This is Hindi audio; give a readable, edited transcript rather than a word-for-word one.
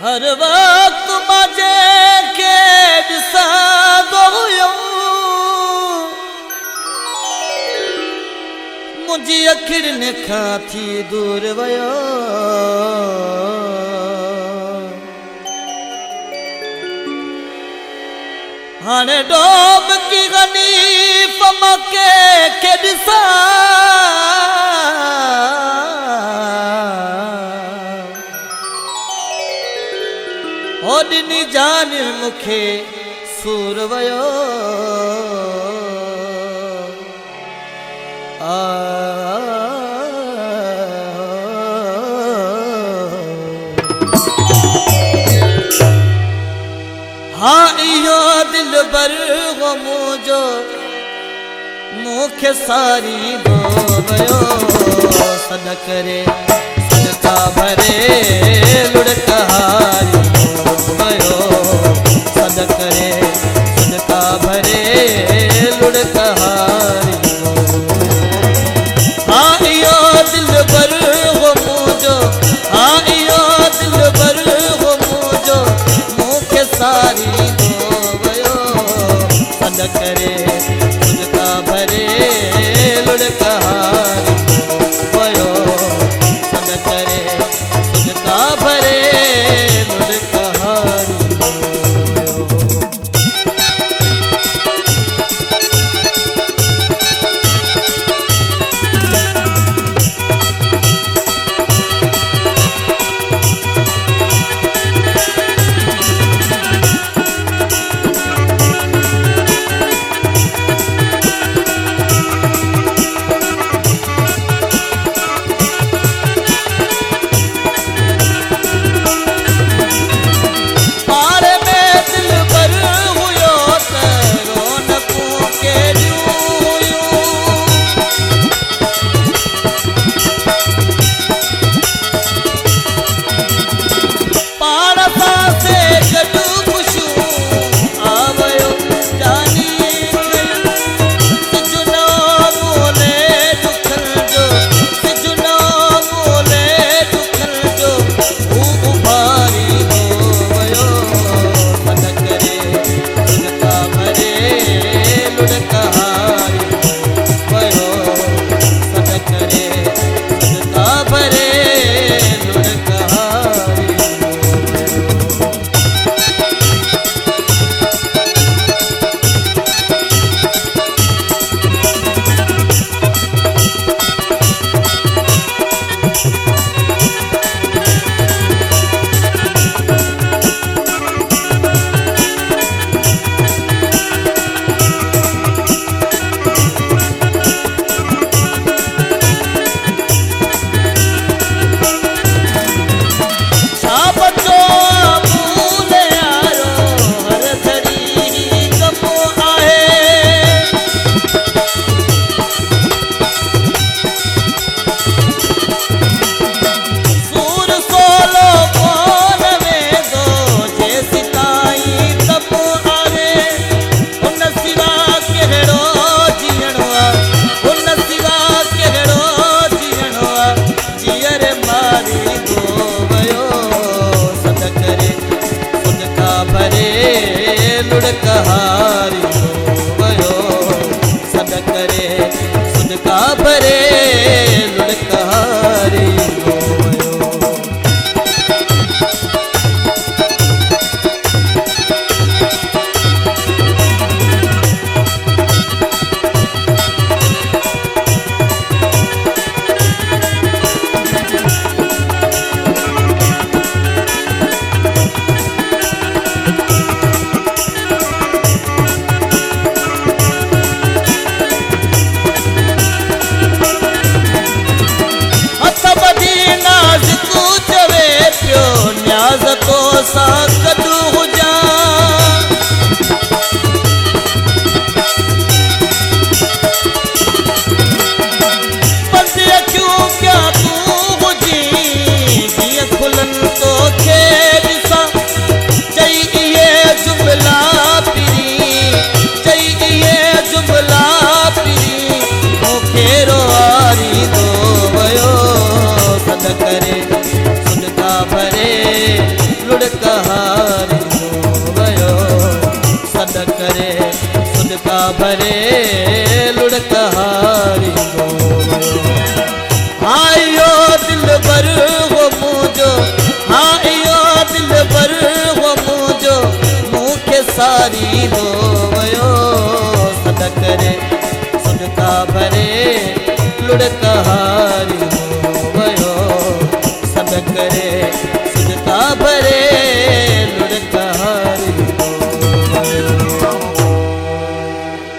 हर वक्त मजे के ॾिसंदो हुयमि मुंहिंजी अखियुनि खां थी दूर वियो हाणे डोब की गनीफ मके के ॾिसां ओॾनी जान मुखे सूर वयो हाँ इहो दिल बर मुंहिंजो मुखे सारी दो वयो सद करे सदका भरे लुड़कहारी सद करे सदका भरे लुड़कहारी हाँ इहो दिल बर हो मुंहिंजो हाँ इहो दिल बर हो मुंहिंजो मुखे सारी दो वयो सद करे सदका भरे लुड़कहारी वयो सद करे सदका भरे लुड़कहारी भरे लुढ़कहारी आयो दिल बर हो मुझो आयो दिल बर हो मुझो मुखे सारी दो वयो सद करे सुनका भरे लुढ़कहारी हो वयो सद करे